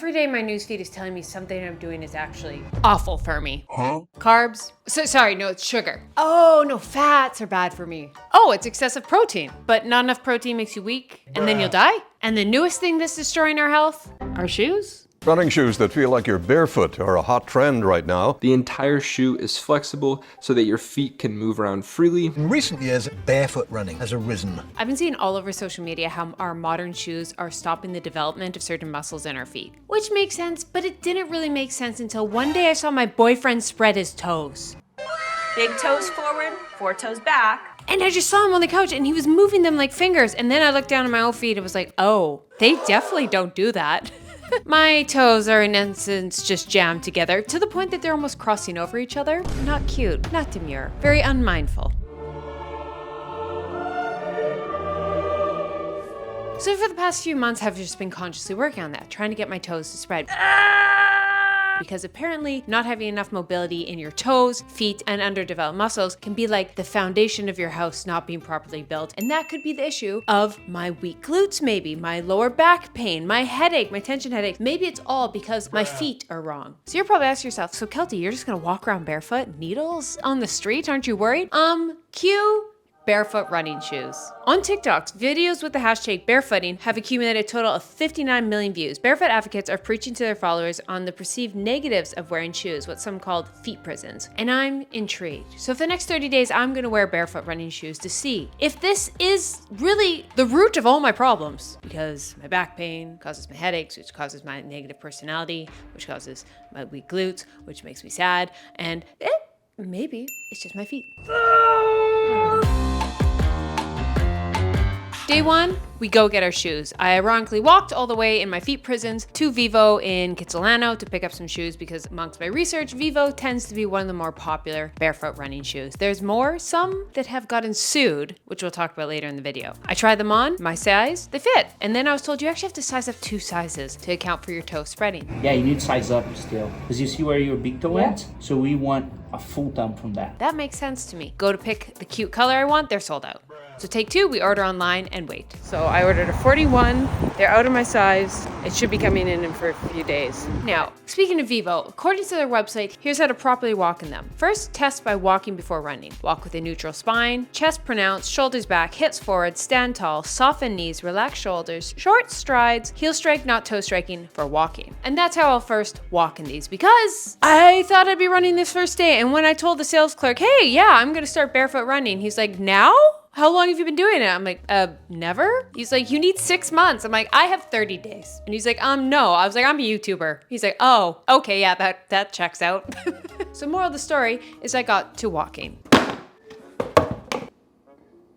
Every day my newsfeed is telling me something I'm doing is actually awful for me. Huh? Carbs. Sorry, no, it's sugar. Oh, no, fats are bad for me. Oh, it's excessive protein. But not enough protein makes you weak, and then you'll die. And the newest thing that's destroying our health? Our shoes? Running shoes that feel like you're barefoot are a hot trend right now. The entire shoe is flexible so that your feet can move around freely. In recent years, barefoot running has arisen. I've been seeing all over social media how our modern shoes are stopping the development of certain muscles in our feet. Which makes sense, but it didn't really make sense until one day I saw my boyfriend spread his toes. Big toes forward, 4 toes back. And I just saw him on the couch and he was moving them like fingers. And then I looked down at my own feet and was like, oh, they definitely don't do that. My toes are in essence just jammed together to the point that they're almost crossing over each other. Not cute, not demure, very unmindful. So for the past few months, I've just been consciously working on that, trying to get my toes to spread. Because apparently not having enough mobility in your toes, feet, and underdeveloped muscles can be like the foundation of your house not being properly built. And that could be the issue of my weak glutes maybe, my lower back pain, my headache, my tension headache. Maybe it's all because my feet are wrong. So you're probably asking yourself, so Keltie, you're just gonna walk around barefoot, needles on the street, aren't you worried? Cue barefoot running shoes. On TikTok, videos with the hashtag barefooting have accumulated a total of 59 million views. Barefoot advocates are preaching to their followers on the perceived negatives of wearing shoes, what some called feet prisons. And I'm intrigued. So for the next 30 days, I'm gonna wear barefoot running shoes to see if this is really the root of all my problems. Because my back pain causes my headaches, which causes my negative personality, which causes my weak glutes, which makes me sad, and maybe it's just my feet. Day one, we go get our shoes. I ironically walked all the way in my feet prisons to Vivo in Kitsilano to pick up some shoes because amongst my research, Vivo tends to be one of the more popular barefoot running shoes. There's some that have gotten sued, which we'll talk about later in the video. I tried them on, my size, they fit. And then I was told you actually have to size up 2 sizes to account for your toe spreading. Yeah, you need to size up still. Because you see where your big toe went? So we want a full thumb from that. That makes sense to me. Go to pick the cute color I want, they're sold out. So take 2, we order online and wait. So I ordered a 41, they're out of my size. It should be coming in for a few days. Now, speaking of Vivo, according to their website, here's how to properly walk in them. First, test by walking before running. Walk with a neutral spine, chest pronounced, shoulders back, hips forward, stand tall, soften knees, relax shoulders, short strides, heel strike, not toe striking for walking. And that's how I'll first walk in these because I thought I'd be running this first day. And when I told the sales clerk, hey, yeah, I'm gonna start barefoot running, he's like, now? How long have you been doing it? I'm like, never? He's like, you need 6 months. I'm like, I have 30 days. And he's like, no. I was like, I'm a YouTuber. He's like, oh, okay, yeah, that checks out. So moral of the story is I got to walking.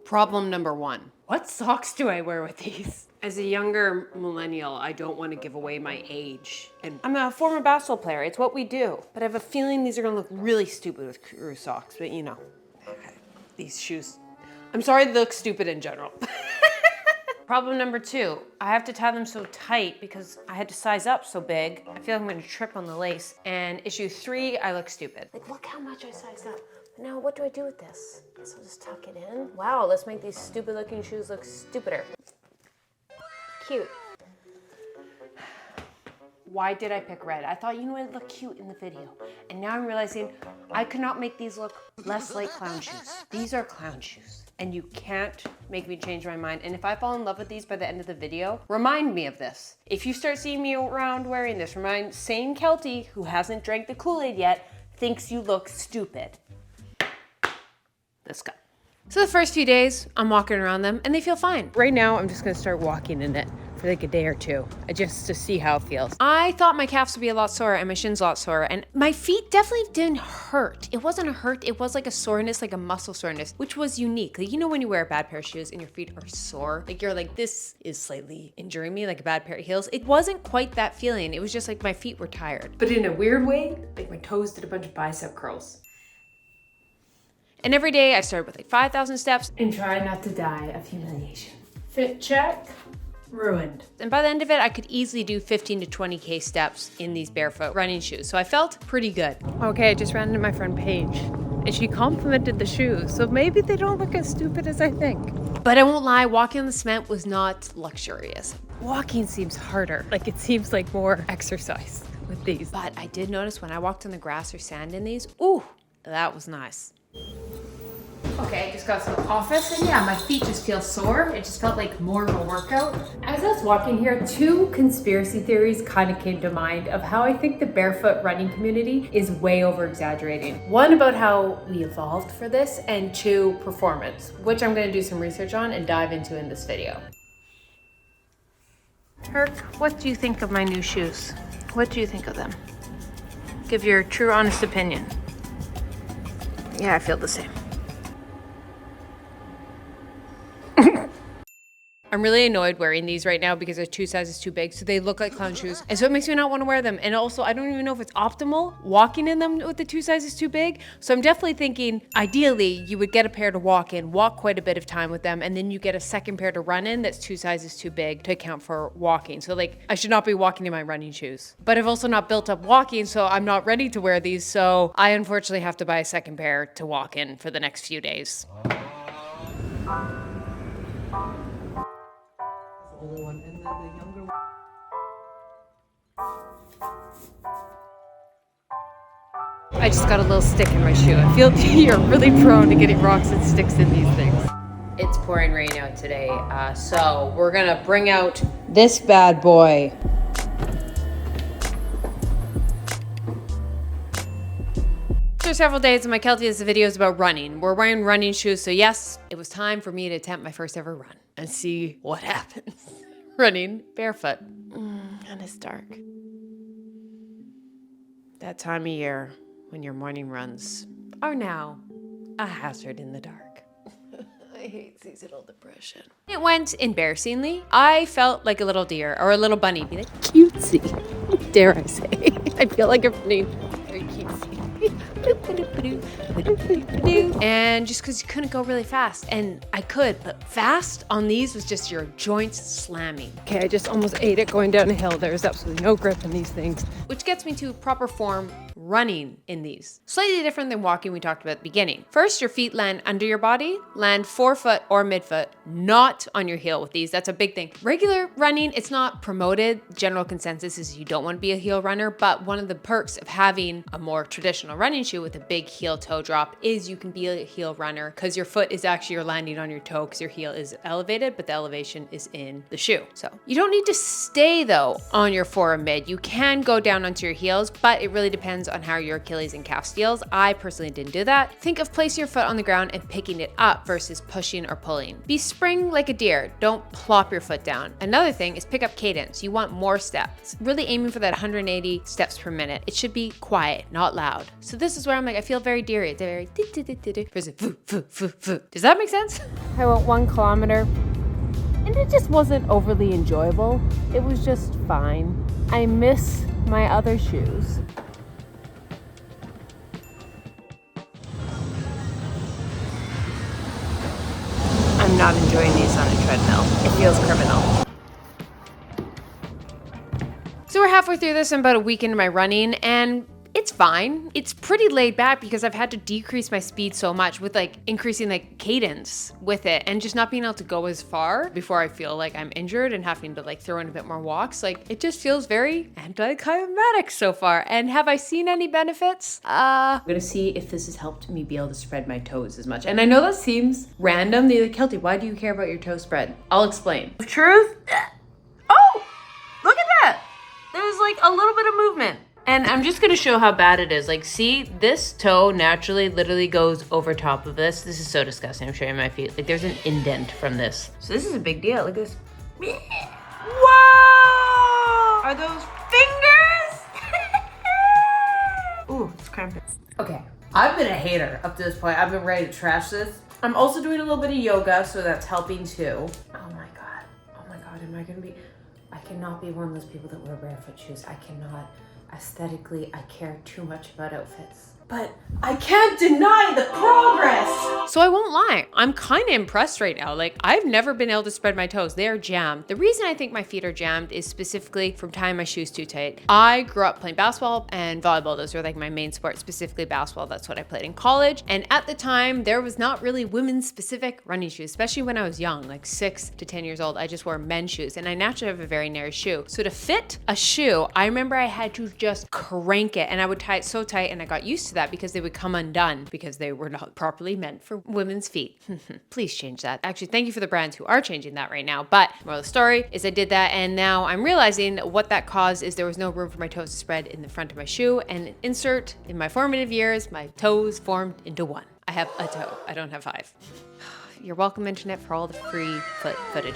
Problem number 1. What socks do I wear with these? As a younger millennial, I don't want to give away my age. And I'm a former basketball player. It's what we do. But I have a feeling these are gonna look really stupid with crew socks. But you know, these shoes, I'm sorry they look stupid in general. Problem number 2, I have to tie them so tight because I had to size up so big. I feel like I'm gonna trip on the lace. And issue 3, I look stupid. Like, look how much I sized up. Now, what do I do with this? I guess I'll just tuck it in. Wow, let's make these stupid looking shoes look stupider. Cute. Why did I pick red? I thought, you know, it looked cute in the video. And now I'm realizing I could not make these look less like clown shoes. These are clown shoes. And you can't make me change my mind. And if I fall in love with these by the end of the video, remind me of this. If you start seeing me around wearing this, remind sane Keltie, who hasn't drank the Kool-Aid yet, thinks you look stupid. Let's go. So the first few days, I'm walking around them and they feel fine. Right now, I'm just gonna start walking in it for like a day or 2, just to see how it feels. I thought my calves would be a lot sore and my shins a lot sore, and my feet definitely didn't hurt. It wasn't a hurt, it was like a soreness, like a muscle soreness, which was unique. Like, you know when you wear a bad pair of shoes and your feet are sore? Like you're like, this is slightly injuring me, like a bad pair of heels. It wasn't quite that feeling. It was just like my feet were tired. But in a weird way, like my toes did a bunch of bicep curls. And every day I started with like 5,000 steps and tried not to die of humiliation. Fit check, ruined. And by the end of it, I could easily do 15 to 20K steps in these barefoot running shoes. So I felt pretty good. Okay, I just ran into my friend Paige and she complimented the shoes. So maybe they don't look as stupid as I think. But I won't lie, walking on the cement was not luxurious. Walking seems harder. Like it seems like more exercise with these. But I did notice when I walked on the grass or sand in these, ooh, that was nice. Okay, I just got to the office and yeah, my feet just feel sore. It just felt like more of a workout. As I was walking here, 2 conspiracy theories kind of came to mind of how I think the barefoot running community is way over exaggerating. One about how we evolved for this, and 2, performance, which I'm gonna do some research on and dive into in this video. Turk, what do you think of my new shoes? What do you think of them? Give your true, honest opinion. Yeah, I feel the same. I'm really annoyed wearing these right now because they're 2 sizes too big, so they look like clown shoes. And so it makes me not want to wear them. And also, I don't even know if it's optimal walking in them with the 2 sizes too big. So I'm definitely thinking, ideally, you would get a pair to walk in, walk quite a bit of time with them, and then you get a second pair to run in that's 2 sizes too big to account for walking. So like, I should not be walking in my running shoes. But I've also not built up walking, so I'm not ready to wear these. So I unfortunately have to buy a second pair to walk in for the next few days. I just got a little stick in my shoe. I feel you're really prone to getting rocks and sticks in these things. It's pouring rain out today, so we're gonna bring out this bad boy. After several days of my Keltie is the videos about running. We're wearing running shoes, so yes, it was time for me to attempt my first ever run and see what happens. Running barefoot. And it's dark. That time of year when your morning runs are now a hazard in the dark. I hate seasonal depression. It went embarrassingly. I felt like a little deer or a little bunny. Be like cutesy, dare I say. I feel like I'm running very cutesy. And just because you couldn't go really fast, and I could, but fast on these was just your joints slamming. Okay, I just almost ate it going down a hill. There's absolutely no grip in these things. Which gets me to proper form running in these. Slightly different than walking we talked about at the beginning. First, your feet land under your body, land forefoot or midfoot, not on your heel with these. That's a big thing. Regular running, it's not promoted. General consensus is you don't want to be a heel runner, but one of the perks of having a more traditional running shoe with a big heel toe drop is you can be a heel runner because your foot is actually you're landing on your toe because your heel is elevated, but the elevation is in the shoe. So you don't need to stay though on your fore or mid. You can go down onto your heels, but it really depends on how your Achilles and calf feels. I personally didn't do that. Think of placing your foot on the ground and picking it up versus pushing or pulling. Be spring like a deer. Don't plop your foot down. Another thing is pick up cadence. You want more steps. Really aiming for that 180 steps per minute. It should be quiet, not loud. So this is where I'm like, I feel very deery. It's very versus foo, foo, foo, foo. Does that make sense? I went 1 kilometer and it just wasn't overly enjoyable. It was just fine. I miss my other shoes. I'm not enjoying these on a treadmill. It feels criminal. So we're halfway through this. I'm about a week into my running and it's fine. It's pretty laid back because I've had to decrease my speed so much with like increasing like cadence with it and just not being able to go as far before I feel like I'm injured and having to like throw in a bit more walks. Like it just feels very anticlimactic so far. And have I seen any benefits? I'm gonna see if this has helped me be able to spread my toes as much. And I know that seems random. They're like, Keltie, why do you care about your toe spread? I'll explain. Truth? Oh, look at that. There's like a little bit of movement. And I'm just gonna show how bad it is. Like, see, this toe naturally literally goes over top of this. This is so disgusting. I'm showing my feet. Like, there's an indent from this. So this is a big deal. Look at this. Whoa! Are those fingers? Ooh, it's cramping. Okay, I've been a hater up to this point. I've been ready to trash this. I'm also doing a little bit of yoga, so that's helping too. Oh my God, am I gonna be, I cannot be one of those people that wear barefoot shoes. I cannot. Aesthetically, I care too much about outfits. but I can't deny the progress. So I won't lie, I'm kind of impressed right now. Like, I've never been able to spread my toes. They are jammed. The reason I think my feet are jammed is specifically from tying my shoes too tight. I grew up playing basketball and volleyball. Those were like my main sports, specifically basketball. That's what I played in college. And at the time, there was not really women's specific running shoes, especially when I was young, like 6 to 10 years old. I just wore men's shoes, and I naturally have a very narrow shoe. So to fit a shoe, I remember I had to just crank it, and I would tie it so tight, and I got used to that because they would come undone because they were not properly meant for women's feet. Please change that. Actually, thank you for the brands who are changing that right now. But moral of the story is I did that, and now I'm realizing what that caused is there was no room for my toes to spread in the front of my shoe, and insert in my formative years, my toes formed into one. I have a toe. I don't have 5. You're welcome, internet, for all the free foot footage.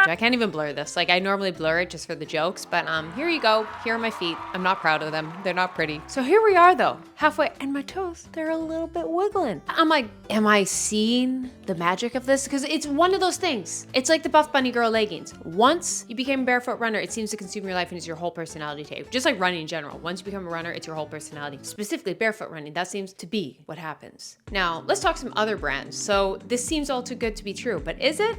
I can't even blur this. Like, I normally blur it just for the jokes, but here you go. Here are my feet. I'm not proud of them. They're not pretty. So here we are though, halfway, and my toes, they're a little bit wiggling. I'm like, am I seeing the magic of this? Because it's one of those things. It's like the Buff Bunny Girl leggings. Once you became a barefoot runner, it seems to consume your life and is your whole personality type. Just like running in general. Once you become a runner, it's your whole personality. Specifically barefoot running, that seems to be what happens. Now, let's talk some other brands. So this seems all too good to be true, but is it?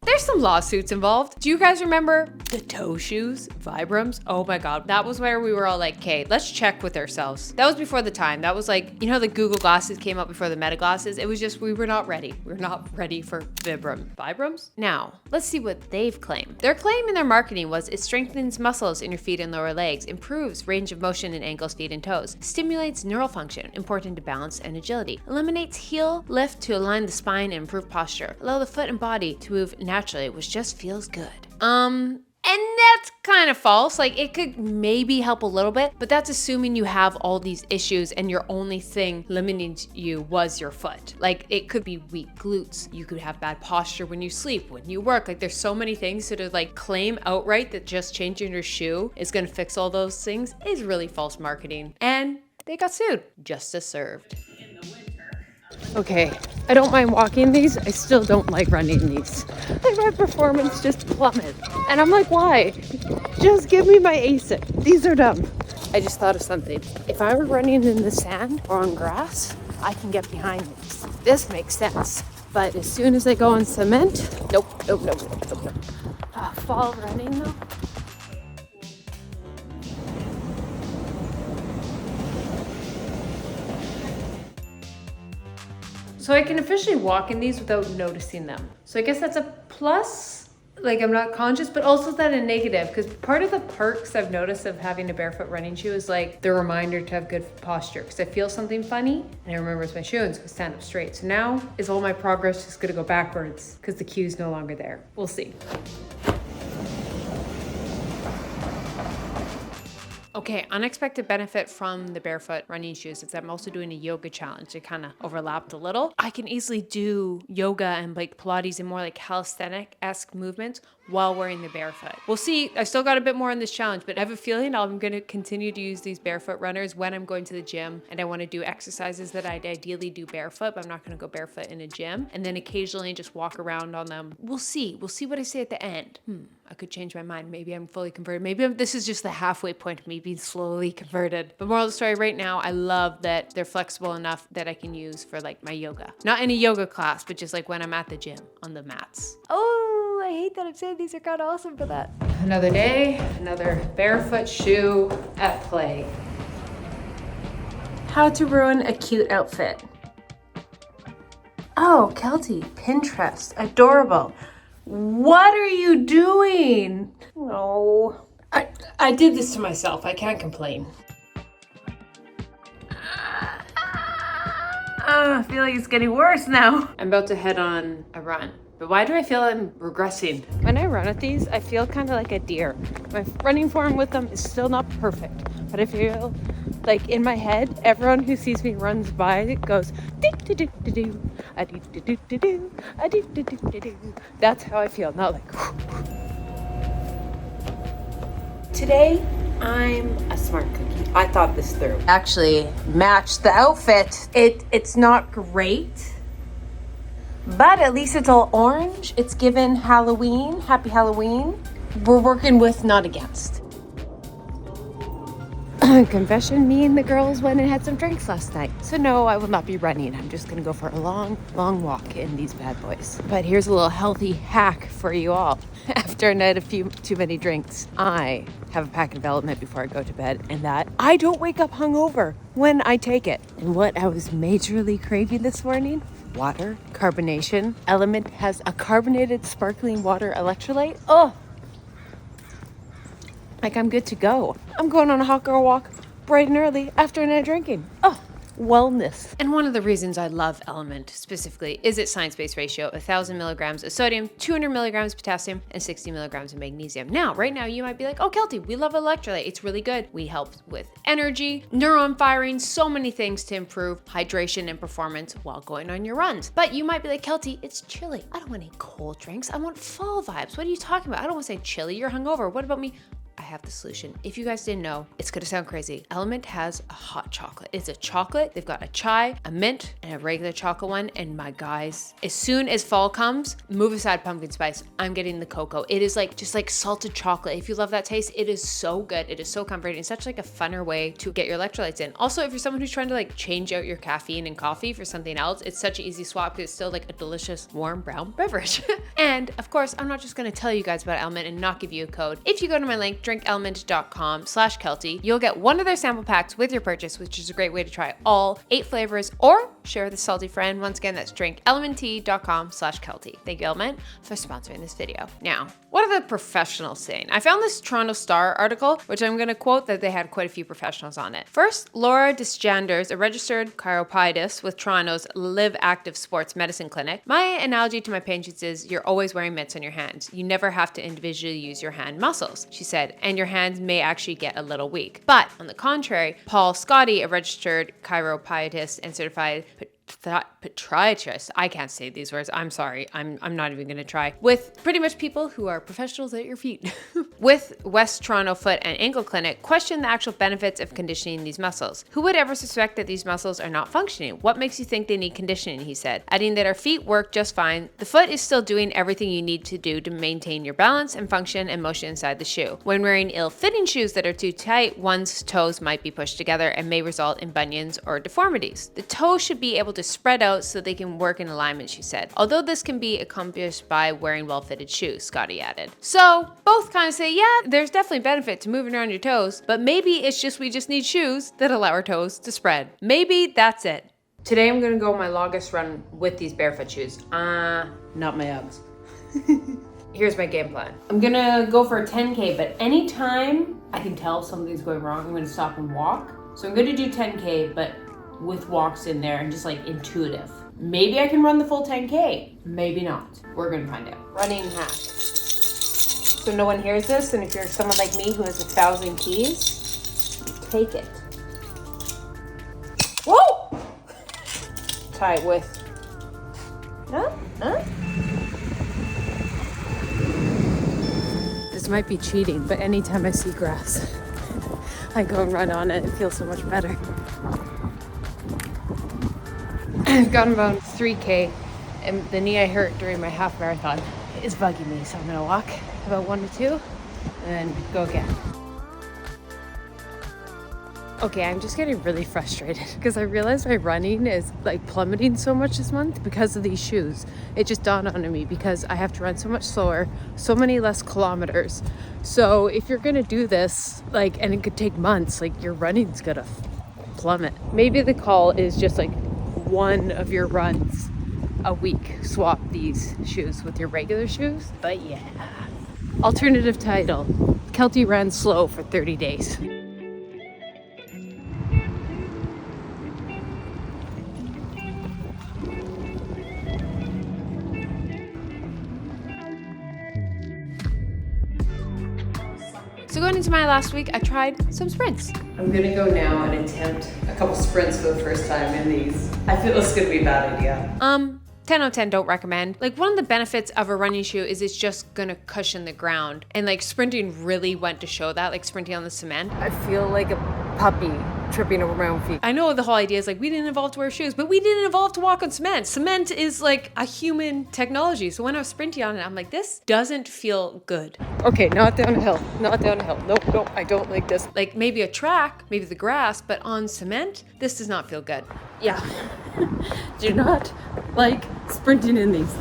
There's some lawsuits involved. Do you guys remember the toe shoes, Vibrams? Oh my God. That was where we were all like, okay, let's check with ourselves. That was before the time. That was like, you know, the Google glasses came out before the Meta glasses. It was just, we were not ready. We were not ready for Vibrams. Now, let's see what they've claimed. Their claim in their marketing was it strengthens muscles in your feet and lower legs, improves range of motion in ankles, feet, and toes, stimulates neural function, important to balance and agility, eliminates heel lift to align the spine and improve posture, allow the foot and body to move naturally, which just feels good. And that's kind of false. Like, it could maybe help a little bit, but that's assuming you have all these issues and your only thing limiting you was your foot. Like, it could be weak glutes. You could have bad posture when you sleep, when you work. Like, there's so many things. So to like claim outright that just changing your shoe is gonna fix all those things is really false marketing. And they got sued. Justice served. Okay, I don't mind walking these. I still don't like running these. Like, my performance just plummeted. And I'm like, why? Just give me my ASIC. These are dumb. I just thought of something. If I were running in the sand or on grass, I can get behind these. This makes sense. But as soon as I go on cement, nope. Fall running though. So I can officially walk in these without noticing them. So I guess that's a plus. Like, I'm not conscious, but also that a negative, because part of the perks I've noticed of having a barefoot running shoe is like the reminder to have good posture. Because I feel something funny and I remember it's my shoe and so I stand up straight. So now is all my progress just gonna go backwards because the cue's no longer there. We'll see. Okay, unexpected benefit from the barefoot running shoes is that I'm also doing a yoga challenge. It kind of overlapped a little. I can easily do yoga and like Pilates and more like calisthenic-esque movements while wearing the barefoot. We'll see. I still got a bit more in this challenge, but I have a feeling I'm going to continue to use these barefoot runners when I'm going to the gym and I want to do exercises that I'd ideally do barefoot, but I'm not going to go barefoot in a gym, and then occasionally just walk around on them. We'll see. We'll see what I say at the end. I could change my mind. Maybe I'm fully converted. Maybe this is just the halfway point of me being slowly converted. But moral of the story right now, I love that they're flexible enough that I can use for like my yoga. Not in a yoga class, but just like when I'm at the gym on the mats. Oh, I hate that I'm saying these are kind of awesome for that. Another day, another barefoot shoe at play. How to ruin a cute outfit. Oh, Keltie, Pinterest, adorable. What are you doing? No. I did this to myself. I can't complain. I feel like it's getting worse now. I'm about to head on a run. But why do I feel I'm regressing? When I run at these, I feel kind of like a deer. My running form with them is still not perfect, but I feel like in my head, everyone who sees me runs by goes, do-do-do-do-do, a-do-do-do-do-do, a-do-do-do-do-do. That's how I feel, not like. Today, I'm a smart cookie. I thought this through. Actually, matched the outfit. It's not great, but at least it's all orange. It's given Halloween, happy Halloween. We're working with, not against. Confession, me and the girls went and had some drinks last night. So no, I will not be running. I'm just gonna go for a long, long walk in these bad boys. But here's a little healthy hack for you all. After a night of too many drinks, I have a pack of Element before I go to bed, and that I don't wake up hungover when I take it. And what I was majorly craving this morning, water, carbonation. Element has a carbonated sparkling water electrolyte. Oh, like I'm good to go. I'm going on a hot girl walk bright and early after a night of drinking. Oh, wellness. And one of the reasons I love Element specifically is its science-based ratio, 1,000 milligrams of sodium, 200 milligrams of potassium, and 60 milligrams of magnesium. Now, right now, you might be like, oh, Keltie, we love electrolyte. It's really good. We help with energy, neuron firing, so many things to improve hydration and performance while going on your runs. But you might be like, Keltie, it's chilly. I don't want any cold drinks. I want fall vibes. What are you talking about? I don't want to say chilly. You're hungover. What about me? I have the solution. If you guys didn't know, it's gonna sound crazy. Element has a hot chocolate. It's a chocolate. They've got a chai, a mint, and a regular chocolate one. And my guys, as soon as fall comes, move aside pumpkin spice. I'm getting the cocoa. It is like just like salted chocolate. If you love that taste, it is so good. It is so comforting. It's such like a funner way to get your electrolytes in. Also, if you're someone who's trying to like change out your caffeine and coffee for something else, it's such an easy swap because it's still like a delicious warm brown beverage. And of course, I'm not just gonna tell you guys about Element and not give you a code. If you go to my link, drinkelement.com/Keltie, you'll get one of their sample packs with your purchase, which is a great way to try all 8 flavors or share with a salty friend. Once again, that's drinkelement.com/Keltie. Thank you, Element, for sponsoring this video. Now, what are the professionals saying? I found this Toronto Star article, which I'm going to quote that they had quite a few professionals on it. First, Laura Desjanders, a registered chiropodist with Toronto's Live Active Sports Medicine Clinic. My analogy to my patients is you're always wearing mitts on your hands. You never have to individually use your hand muscles, she said, and your hands may actually get a little weak. But on the contrary, Paul Scotty, a registered chiropodist and certified podiatrist, I can't say these words, I'm sorry, I'm not even gonna try, with pretty much people who are professionals at your feet, with West Toronto Foot and Ankle Clinic, question the actual benefits of conditioning these muscles. Who would ever suspect that these muscles are not functioning? What makes you think they need conditioning, he said, adding that our feet work just fine. The foot is still doing everything you need to do to maintain your balance and function and motion inside the shoe. When wearing ill-fitting shoes that are too tight, one's toes might be pushed together and may result in bunions or deformities. The toes should be able to spread out so they can work in alignment, she said. Although this can be accomplished by wearing well-fitted shoes, Scotty added. So both kind of say, yeah, there's definitely benefit to moving around your toes, but maybe it's just we just need shoes that allow our toes to spread. Maybe that's it. Today I'm gonna go my longest run with these barefoot shoes. Not my Uggs. Here's my game plan. I'm gonna go for a 10K, but anytime I can tell something's going wrong, I'm gonna stop and walk. So I'm gonna do 10K, but with walks in there and just like intuitive. Maybe I can run the full 10K, maybe not. We're gonna find out. Running hack. So no one hears this, and if you're someone like me who has 1,000 keys, you take it. Whoa! Tie it with, This might be cheating, but anytime I see grass, I go and run on it. It feels so much better. I've gotten about 3K, and the knee I hurt during my half marathon is bugging me, so I'm gonna walk about 1 to 2 and then go again. Okay, I'm just getting really frustrated because I realize my running is like plummeting so much this month because of these shoes. It just dawned on me because I have to run so much slower, so many less kilometers. So if you're gonna do this, like, and it could take months, like your running's gonna plummet. Maybe the call is just like one of your runs a week, swap these shoes with your regular shoes. But yeah, alternative title, Keltie ran slow for 30 days. So going into my last week, I tried some sprints. I'm gonna go now and attempt a couple sprints for the first time in these. I feel it's gonna be a bad idea. 10 out of 10, don't recommend. Like, one of the benefits of a running shoe is it's just gonna cushion the ground. And like sprinting really went to show that, like sprinting on the cement. I feel like a puppy tripping over my own feet. I know the whole idea is like, we didn't evolve to wear shoes, but we didn't evolve to walk on cement. Cement is like a human technology. So when I was sprinting on it, I'm like, this doesn't feel good. Okay, not down a hill, not down a hill. Nope, nope, I don't like this. Like maybe a track, maybe the grass, but on cement, this does not feel good. Yeah, do not like sprinting in these.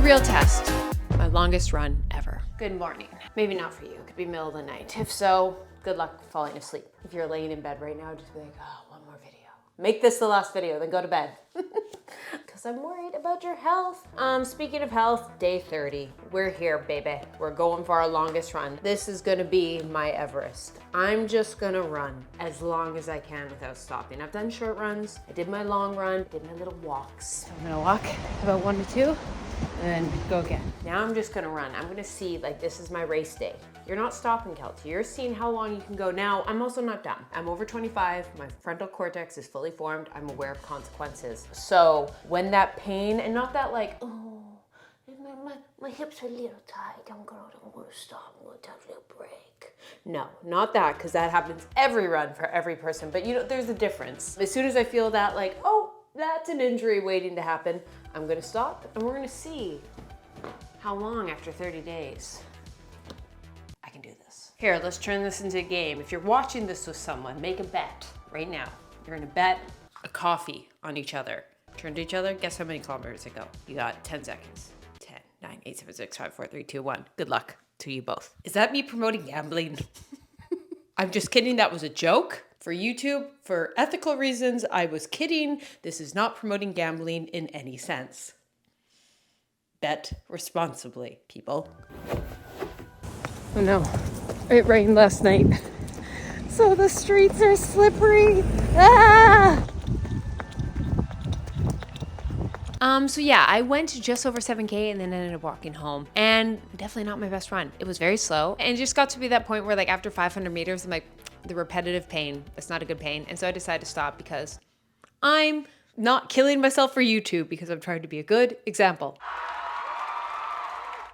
Real test. My longest run ever. Good morning. Maybe not for you. It could be middle of the night. If so, good luck falling asleep. If you're laying in bed right now, just be like, oh, one more video. Make this the last video, then go to bed. Because I'm worried about your health. Speaking of health, day 30. We're here, baby. We're going for our longest run. This is gonna be my Everest. I'm just gonna run as long as I can without stopping. I've done short runs. I did my long run, did my little walks. I'm gonna walk about 1 to 2. And go again. Now I'm just gonna run. I'm gonna see, like, this is my race day. You're not stopping, Keltie. You're seeing how long you can go. Now, I'm also not done. I'm over 25. My frontal cortex is fully formed. I'm aware of consequences. So when that pain, and not that like, oh, my hips are a little tight. I'm gonna stop. I'm gonna take a little break. No, not that, because that happens every run for every person. But you know, there's a difference. As soon as I feel that, like, oh, that's an injury waiting to happen, I'm gonna stop and we're gonna see how long after 30 days I can do this. Here, let's turn this into a game. If you're watching this with someone, make a bet right now. You're gonna bet a coffee on each other. Turn to each other, guess how many kilometers it go. You got 10 seconds. 10, 9, 8, 7, 6, 5, 4, 3, 2, 1. Good luck to you both. Is that me promoting gambling? I'm just kidding, that was a joke. For YouTube, for ethical reasons, I was kidding. This is not promoting gambling in any sense. Bet responsibly, people. Oh no, it rained last night. So the streets are slippery. Ah! So yeah, I went to just over 7K and then ended up walking home, and definitely not my best run. It was very slow, and it just got to be that point where, like, after 500 meters, I'm like, the repetitive pain, it's not a good pain. And so I decided to stop because I'm not killing myself for YouTube, because I'm trying to be a good example.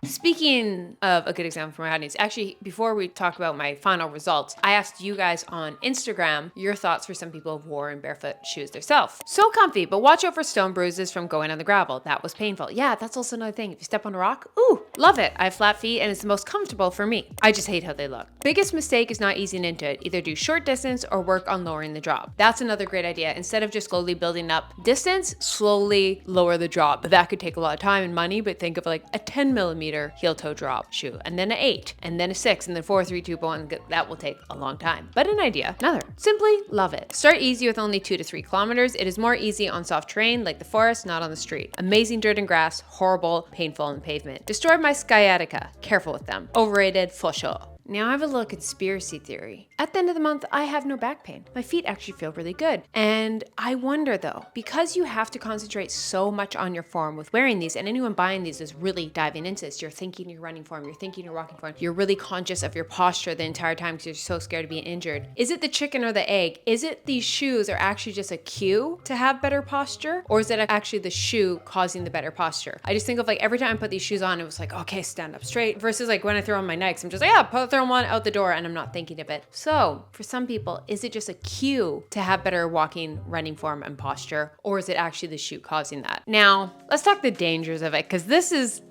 Speaking of a good example for my audience, actually, before we talk about my final results, I asked you guys on Instagram your thoughts for some people who wore in barefoot shoes themselves. So comfy, but watch out for stone bruises from going on the gravel. That was painful. Yeah, that's also another thing. If you step on a rock, ooh, love it. I have flat feet and it's the most comfortable for me. I just hate how they look. Biggest mistake is not easing into it. Either do short distance or work on lowering the drop. That's another great idea. Instead of just slowly building up distance, slowly lower the drop. But that could take a lot of time and money, but think of like a 10 millimeter heel toe drop shoe, and then an 8, and then a 6, and then 4, 3, 2, 1. That will take a long time, but an idea. Another. Simply love it. Start easy with only 2 to 3 kilometers. It is more easy on soft terrain like the forest, not on the street. Amazing dirt and grass, horrible, painful on the pavement. Destroyed my sciatica. Careful with them. Overrated for sure. Now I have a little conspiracy theory. At the end of the month, I have no back pain. My feet actually feel really good. And I wonder though, because you have to concentrate so much on your form with wearing these, and anyone buying these is really diving into this. You're thinking your running form, you're thinking your walking form, you're really conscious of your posture the entire time because you're so scared of being injured. Is it the chicken or the egg? Is it these shoes are actually just a cue to have better posture? Or is it actually the shoe causing the better posture? I just think of like every time I put these shoes on, it was like, okay, stand up straight. Versus like when I throw on my Nikes, I'm just like, yeah, throw one out the door and I'm not thinking of it. So for some people, is it just a cue to have better walking, running form and posture? Or is it actually the shoe causing that? Now, let's talk the dangers of it, because this is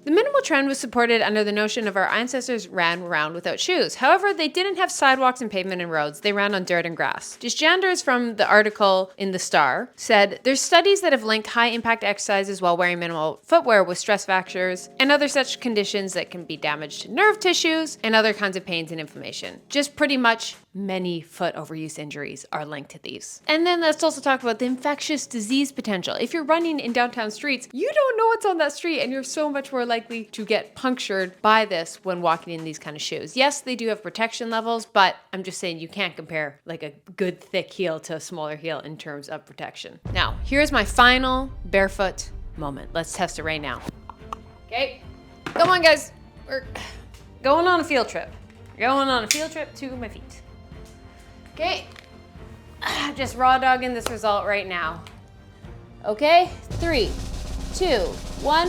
The minimal trend was supported under the notion of our ancestors ran around without shoes. However, they didn't have sidewalks and pavement and roads. They ran on dirt and grass. Desjanders from the article in The Star said, there's studies that have linked high impact exercises while wearing minimal footwear with stress fractures and other such conditions that can be damage to nerve tissues and other kinds of pains and inflammation. Just pretty much many foot overuse injuries are linked to these. And then let's also talk about the infectious disease potential. If you're running in downtown streets, you don't know what's on that street and you're so much more likely to get punctured by this when walking in these kind of shoes. Yes, they do have protection levels, but I'm just saying you can't compare like a good thick heel to a smaller heel in terms of protection. Now, here's my final barefoot moment. Let's test it right now. Okay, come on guys. we're going on a field trip. Going on a field trip to my feet. Okay, just raw dogging this result right now. Okay, 3, 2, 1.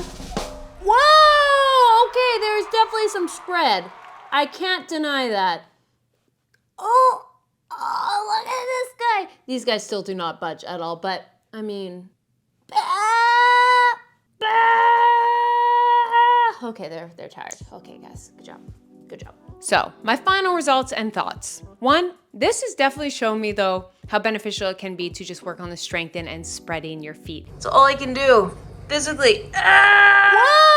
Whoa! Okay, there's definitely some spread. I can't deny that. Oh, look at this guy. These guys still do not budge at all, but I mean, okay, they're tired. Okay, guys, good job. Good job. So, my final results and thoughts. 1, this has definitely shown me though how beneficial it can be to just work on the strengthening and spreading your feet. It's all I can do physically. Whoa!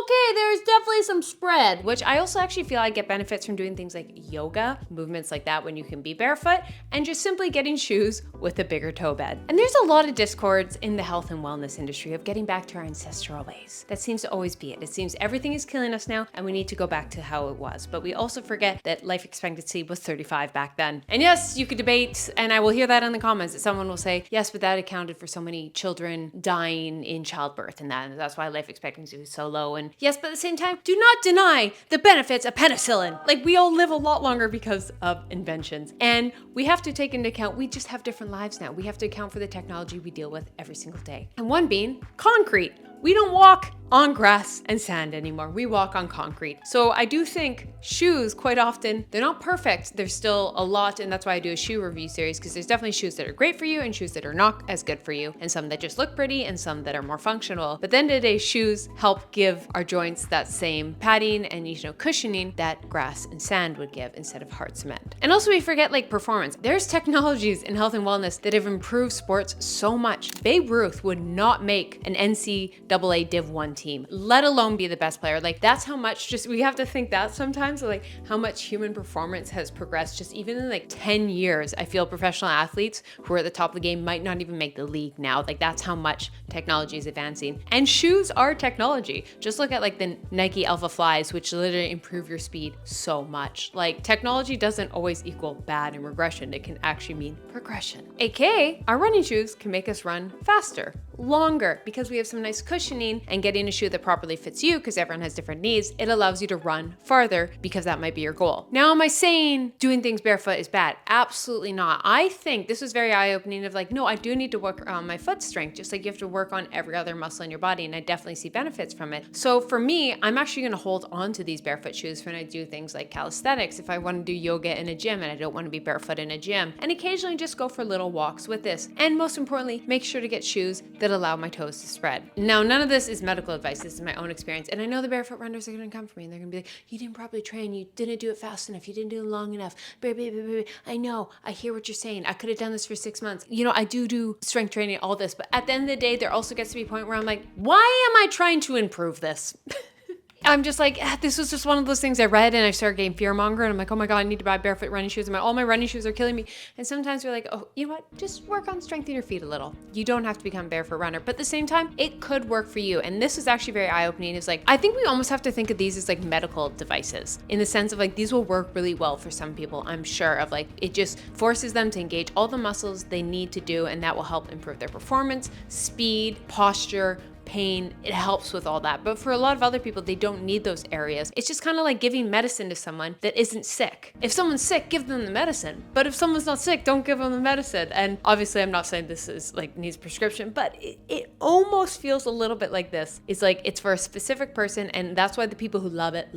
Okay, there's definitely some spread, which I also actually feel I get benefits from doing things like yoga, movements like that when you can be barefoot, and just simply getting shoes with a bigger toe bed. And there's a lot of discords in the health and wellness industry of getting back to our ancestral ways. That seems to always be it. It seems everything is killing us now and we need to go back to how it was. But we also forget that life expectancy was 35 back then. And yes, you could debate, and I will hear that in the comments, that someone will say, yes, but that accounted for so many children dying in childbirth, and that's why life expectancy was so low. And yes, but at the same time, do not deny the benefits of penicillin. Like, we all live a lot longer because of inventions. And we have to take into account, we just have different lives now. We have to account for the technology we deal with every single day. And one being concrete. We don't walk on grass and sand anymore. We walk on concrete. So I do think shoes, quite often, they're not perfect. There's still a lot, and that's why I do a shoe review series, because there's definitely shoes that are great for you and shoes that are not as good for you, and some that just look pretty and some that are more functional. But at the end of the day, shoes help give our joints that same padding and, cushioning that grass and sand would give instead of hard cement. And also we forget like performance. There's technologies in health and wellness that have improved sports so much. Babe Ruth would not make an NCAA Div 1 team, let alone be the best player. Like, that's how much, just we have to think that sometimes, like how much human performance has progressed just even in like 10 years. I feel professional athletes who are at the top of the game might not even make the league now. Like, that's how much technology is advancing. And shoes are technology. Just look at like the Nike Alpha Flies, which literally improve your speed so much. Like, technology doesn't always equal bad and regression. It can actually mean progression. AKA, our running shoes can make us run faster, longer, because we have some nice cushioning, and getting a shoe that properly fits you, because everyone has different needs, it allows you to run farther, because that might be your goal. Now, am I saying doing things barefoot is bad? Absolutely not. I think this was very eye-opening of like, no, I do need to work on my foot strength, just like you have to work on every other muscle in your body, and I definitely see benefits from it. So for me, I'm actually gonna hold on to these barefoot shoes when I do things like calisthenics, if I want to do yoga in a gym and I don't want to be barefoot in a gym, and occasionally just go for little walks with this. And most importantly, make sure to get shoes that allow my toes to spread. Now, none of this is medical advice. This is my own experience. And I know the barefoot runners are going to come for me and they're going to be like, you didn't properly train. You didn't do it fast enough. You didn't do it long enough. I know. I hear what you're saying. I could have done this for 6 months. I do strength training, all this. But at the end of the day, there also gets to be a point where I'm like, why am I trying to improve this? I'm just like, this was just one of those things I read and I started getting fear-monger, and I'm like, oh my God, I need to buy barefoot running shoes. And all my running shoes are killing me. And sometimes you're like, oh, you know what? Just work on strengthening your feet a little. You don't have to become a barefoot runner. But at the same time, it could work for you. And this is actually very eye-opening. It's like, I think we almost have to think of these as like medical devices, in the sense of like, these will work really well for some people, I'm sure, of like, it just forces them to engage all the muscles they need to do, and that will help improve their performance, speed, posture, pain. It helps with all that. But for a lot of other people, they don't need those areas. It's just kind of like giving medicine to someone that isn't sick. If someone's sick, give them the medicine. But if someone's not sick, don't give them the medicine. And obviously, I'm not saying this is like needs prescription, but it almost feels a little bit like this. It's like it's for a specific person, and that's why the people who love it.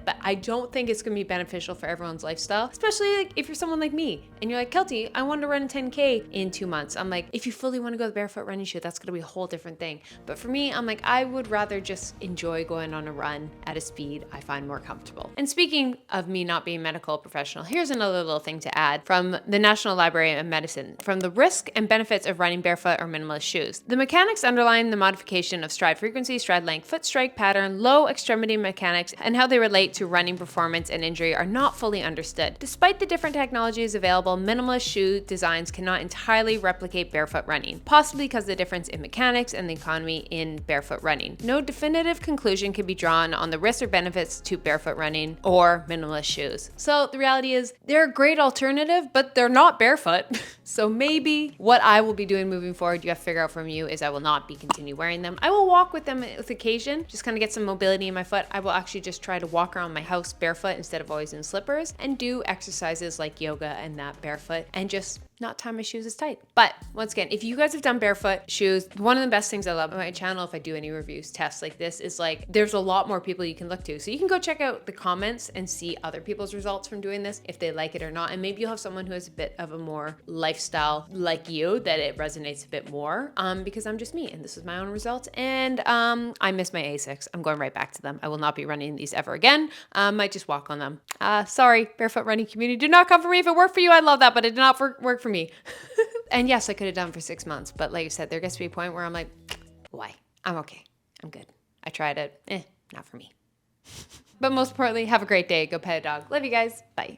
But I don't think it's gonna be beneficial for everyone's lifestyle, especially like if you're someone like me and you're like, Keltie, I want to run a 10K in 2 months. I'm like, if you fully want to go the barefoot running shoe, that's gonna be a whole different thing. But for me, I'm like, I would rather just enjoy going on a run at a speed I find more comfortable. And speaking of me not being a medical professional, here's another little thing to add from the National Library of Medicine, from the risk and benefits of running barefoot or minimalist shoes. The mechanics underlying the modification of stride frequency, stride length, foot strike pattern, low extremity mechanics, and how they relate to running performance and injury are not fully understood. Despite the different technologies available, minimalist shoe designs cannot entirely replicate barefoot running, possibly because of the difference in mechanics and the economy in in barefoot running. No definitive conclusion can be drawn on the risks or benefits to barefoot running or minimalist shoes. So the reality is they're a great alternative, but they're not barefoot. So maybe what I will be doing moving forward, you have to figure out from you, is I will not be continue wearing them. I will walk with them with occasion, just kind of get some mobility in my foot. I will actually just try to walk around my house barefoot instead of always in slippers and do exercises like yoga and that barefoot and just not tie my shoes as tight. But once again, if you guys have done barefoot shoes, one of the best things I love on my channel, if I do any reviews, tests like this, is like there's a lot more people you can look to. So you can go check out the comments and see other people's results from doing this, if they like it or not. And maybe you'll have someone who has a bit of a more lifestyle like you, that it resonates a bit more, because I'm just me and this is my own results. And I miss my Asics. I'm going right back to them. I will not be running these ever again. Might just walk on them. Sorry, barefoot running community, do not come for me. If it worked for you, I love that, but it did not work for me. And yes, I could have done for 6 months, but like I said, there gets to be a point where I'm like, why? I'm okay. I'm good. I tried it. Not for me. But most importantly, have a great day. Go pet a dog. Love you guys. Bye.